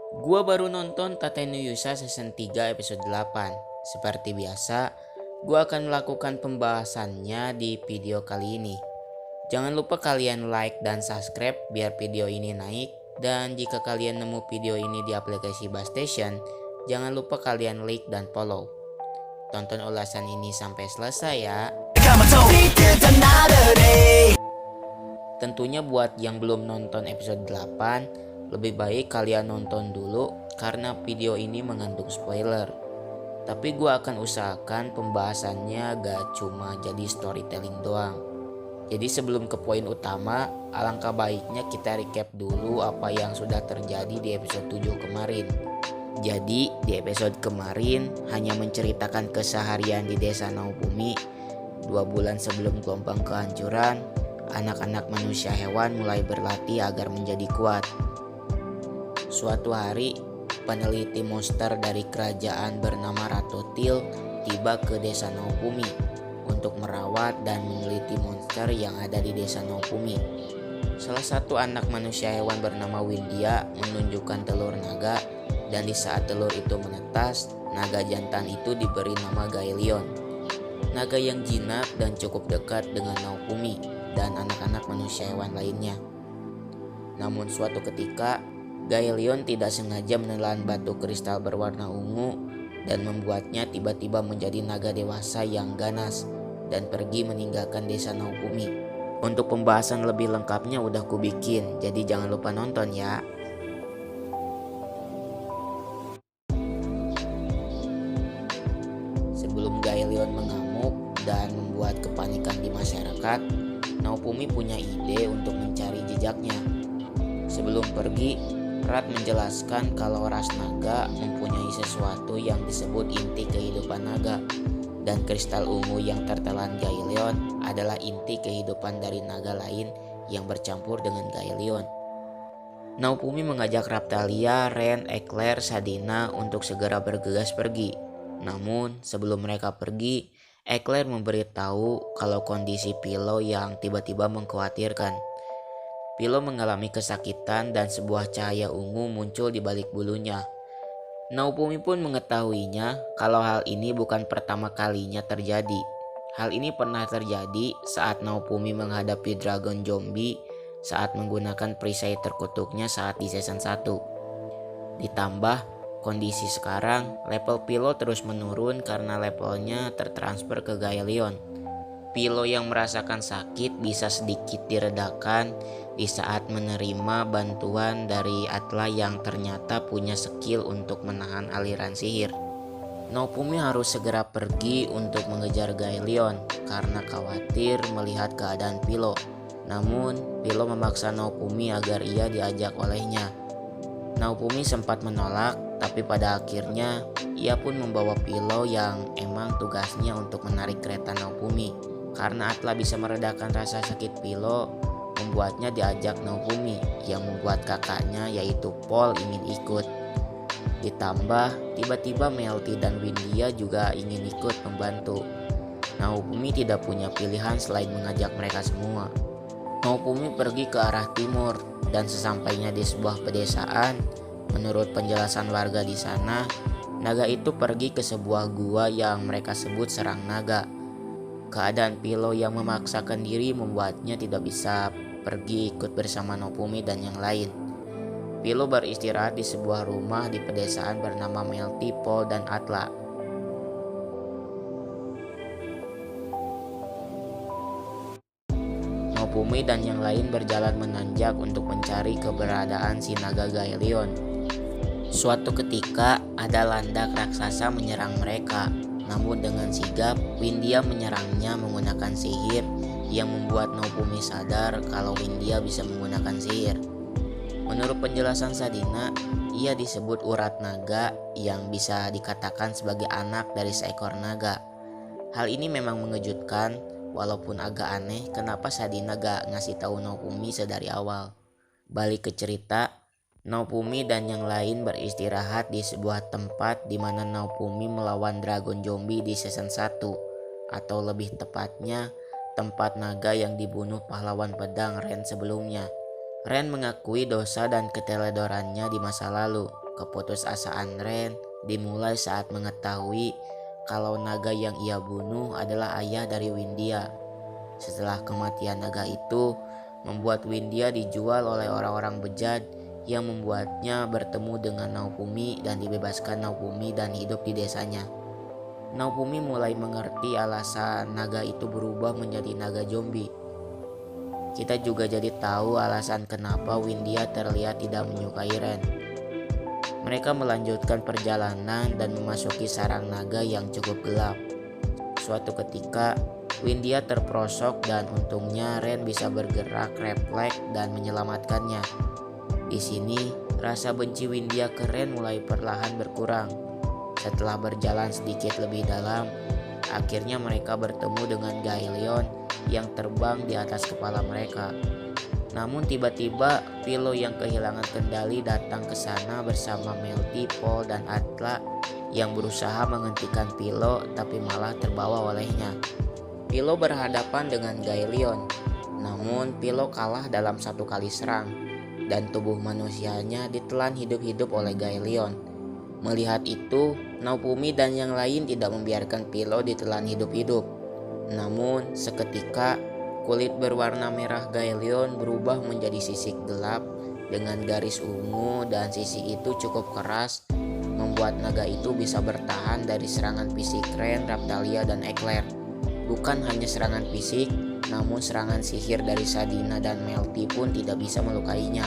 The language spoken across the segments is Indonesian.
Gua baru nonton Tate no Yusa season 3 episode 8. Seperti biasa, gua akan melakukan pembahasannya di video kali ini. Jangan lupa kalian like dan subscribe biar video ini naik. Dan jika kalian nemu video ini di aplikasi Bastation, jangan lupa kalian like dan follow. Tonton ulasan ini sampai selesai ya. Tentunya buat yang belum nonton episode 8, lebih baik kalian nonton dulu karena video ini mengandung spoiler. Tapi gue akan usahakan pembahasannya gak cuma jadi storytelling doang. Jadi sebelum ke poin utama, alangkah baiknya kita recap dulu apa yang sudah terjadi di episode 7 kemarin. Jadi di episode kemarin hanya menceritakan keseharian di desa Naofumi. 2 bulan sebelum gelombang kehancuran, anak-anak manusia hewan mulai berlatih agar menjadi kuat. Suatu hari, peneliti monster dari kerajaan bernama Ratu Til tiba ke desa Naofumi untuk merawat dan meneliti monster yang ada di desa Naofumi. Salah satu anak manusia hewan bernama Windia menunjukkan telur naga, dan di saat telur itu menetas, naga jantan itu diberi nama Gaelion. Naga yang jinak dan cukup dekat dengan Naofumi dan anak-anak manusia hewan lainnya. Namun suatu ketika, Gaelion tidak sengaja menelan batu kristal berwarna ungu dan membuatnya tiba-tiba menjadi naga dewasa yang ganas dan pergi meninggalkan desa Naofumi. Untuk pembahasan lebih lengkapnya udah kubikin, jadi jangan lupa nonton ya. Sebelum Gaelion mengamuk dan membuat kepanikan di masyarakat, Naofumi punya ide untuk mencari jejaknya. Sebelum pergi, Rat menjelaskan kalau ras naga mempunyai sesuatu yang disebut inti kehidupan naga, dan kristal ungu yang tertelan Gaelion adalah inti kehidupan dari naga lain yang bercampur dengan Gaelion. Naofumi mengajak Raptalia, Ren, Eclair, Sadina untuk segera bergegas pergi. Namun sebelum mereka pergi, Eclair memberitahu kalau kondisi Pilo yang tiba-tiba mengkhawatirkan. Pilo mengalami kesakitan dan sebuah cahaya ungu muncul di balik bulunya. Naofumi pun mengetahuinya kalau hal ini bukan pertama kalinya terjadi. Hal ini pernah terjadi saat Naofumi menghadapi Dragon Zombie saat menggunakan perisai terkutuknya saat di season 1. Ditambah kondisi sekarang, level Pilo terus menurun karena levelnya tertransfer ke Gaelion. Pilo yang merasakan sakit bisa sedikit diredakan di saat menerima bantuan dari Atla yang ternyata punya skill untuk menahan aliran sihir. Naofumi harus segera pergi untuk mengejar Gaelion karena khawatir melihat keadaan Pilo. Namun Pilo memaksa Naofumi agar ia diajak olehnya. Naofumi sempat menolak, tapi pada akhirnya ia pun membawa Pilo yang emang tugasnya untuk menarik kereta Naofumi. Karena Atla bisa meredakan rasa sakit Pilo, membuatnya diajak Naofumi, yang membuat kakaknya yaitu Paul ingin ikut. Ditambah tiba-tiba Melty dan Windia juga ingin ikut membantu. Naofumi tidak punya pilihan selain mengajak mereka semua. Naofumi pergi ke arah timur, dan sesampainya di sebuah pedesaan, menurut penjelasan warga di sana, naga itu pergi ke sebuah gua yang mereka sebut Serang Naga. Keadaan Pilo yang memaksakan diri membuatnya tidak bisa pergi ikut bersama Naofumi dan yang lain. Pilo beristirahat di sebuah rumah di pedesaan bernama Melty, Paul, dan Atla. Naofumi dan yang lain berjalan menanjak untuk mencari keberadaan si naga Gaelion. Suatu ketika ada landak raksasa menyerang mereka. Namun dengan sigap, Windia menyerangnya menggunakan sihir yang membuat Naofumi sadar kalau Windia bisa menggunakan sihir. Menurut penjelasan Sadina, ia disebut urat naga yang bisa dikatakan sebagai anak dari seekor naga. Hal ini memang mengejutkan, walaupun agak aneh kenapa Sadina gak ngasih tahu Naofumi sedari awal. Balik ke cerita, Naofumi dan yang lain beristirahat di sebuah tempat di mana Naofumi melawan Dragon Zombie di season 1, atau lebih tepatnya tempat naga yang dibunuh pahlawan pedang Ren sebelumnya. Ren mengakui dosa dan keteledorannya di masa lalu keputusasaan Ren dimulai saat mengetahui kalau naga yang ia bunuh adalah ayah dari Windia. Setelah kematian naga itu membuat Windia dijual oleh orang-orang bejat yang membuatnya bertemu dengan Naofumi dan dibebaskan Naofumi dan hidup di desanya. Naofumi mulai mengerti alasan naga itu berubah menjadi naga zombie. Kita juga jadi tahu alasan kenapa Windia terlihat tidak menyukai Ren. Mereka melanjutkan perjalanan dan memasuki sarang naga yang cukup gelap. Suatu ketika, Windia terperosok dan untungnya Ren bisa bergerak refleks dan menyelamatkannya. Di sini, rasa benci Windia ke Ren mulai perlahan berkurang. Setelah berjalan sedikit lebih dalam, akhirnya mereka bertemu dengan Gaelion yang terbang di atas kepala mereka. Namun tiba-tiba Pilo yang kehilangan kendali datang ke sana bersama Melty, Paul, dan Atla yang berusaha menghentikan Pilo tapi malah terbawa olehnya. Pilo berhadapan dengan Gaelion, namun Pilo kalah dalam satu kali serang dan tubuh manusianya ditelan hidup-hidup oleh Gaelion. Melihat itu, Naofumi dan yang lain tidak membiarkan Pilo ditelan hidup-hidup. Namun seketika kulit berwarna merah Gaelion berubah menjadi sisik gelap dengan garis ungu dan sisik itu cukup keras membuat naga itu bisa bertahan dari serangan fisik Ren, Raphtalia, dan Eclair. Bukan hanya serangan fisik, namun serangan sihir dari Sadina dan Melty pun tidak bisa melukainya.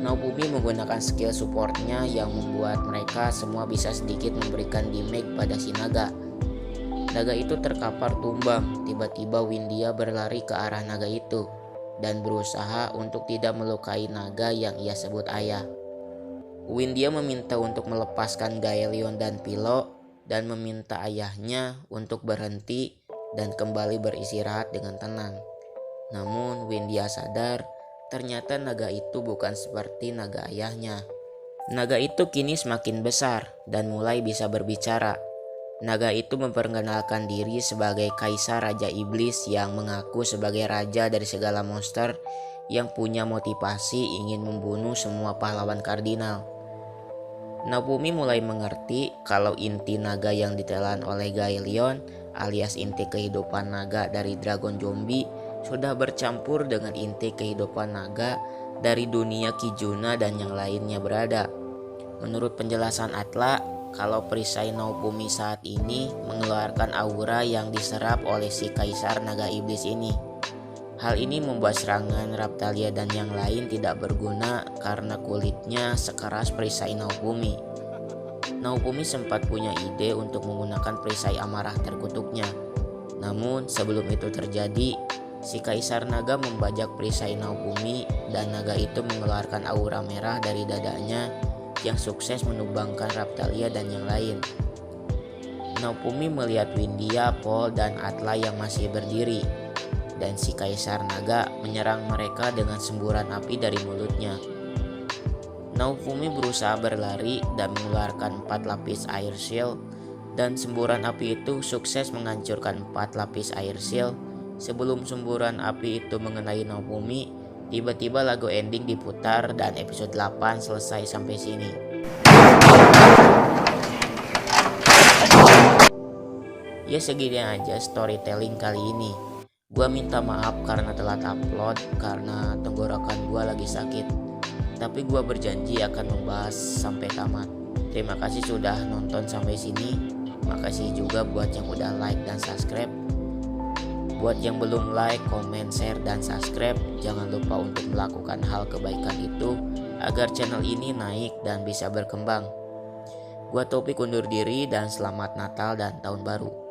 Naofumi menggunakan skill supportnya yang membuat mereka semua bisa sedikit memberikan damage pada si naga. Naga itu terkapar tumbang. Tiba-tiba Windia berlari ke arah naga itu dan berusaha untuk tidak melukai naga yang ia sebut ayah. Windia meminta untuk melepaskan Gaelion dan Pilo dan meminta ayahnya untuk berhenti dan kembali beristirahat dengan tenang. Namun Windia sadar ternyata naga itu bukan seperti naga ayahnya. Naga itu kini semakin besar dan mulai bisa berbicara. Naga itu memperkenalkan diri sebagai Kaisar Raja Iblis yang mengaku sebagai raja dari segala monster yang punya motivasi ingin membunuh semua pahlawan kardinal. Naofumi mulai mengerti kalau inti naga yang ditelan oleh Gaelion alias inti kehidupan naga dari Dragon Zombie sudah bercampur dengan inti kehidupan naga dari dunia Kijuna dan yang lainnya berada. Menurut penjelasan Atla, kalau perisai Naofumi saat ini mengeluarkan aura yang diserap oleh si Kaisar Naga Iblis ini. Hal ini membuat serangan Raphtalia dan yang lain tidak berguna karena kulitnya sekeras perisai Naofumi. Naofumi sempat punya ide untuk menggunakan perisai amarah terkutuknya. Namun sebelum itu terjadi, si Kaisar Naga membajak perisai Naofumi dan naga itu mengeluarkan aura merah dari dadanya yang sukses menumbangkan Raphtalia dan yang lain. Naofumi melihat Windia, Paul, dan Atla yang masih berdiri, dan si Kaisar Naga menyerang mereka dengan semburan api dari mulutnya. Naofumi berusaha berlari dan mengeluarkan 4 lapis air shield, dan semburan api itu sukses menghancurkan 4 lapis air shield. Sebelum semburan api itu mengenai Naofumi, tiba-tiba lagu ending diputar dan episode 8 selesai sampai sini. Ya segini aja storytelling kali ini. Gua minta maaf karena telat upload karena tenggorokan gua lagi sakit. Tapi gua berjanji akan membahas sampai tamat. Terima kasih sudah nonton sampai sini. Makasih juga buat yang udah like dan subscribe. Buat yang belum like, komen, share, dan subscribe, jangan lupa untuk melakukan hal kebaikan itu agar channel ini naik dan bisa berkembang. Gua Taufik undur diri dan selamat Natal dan Tahun Baru.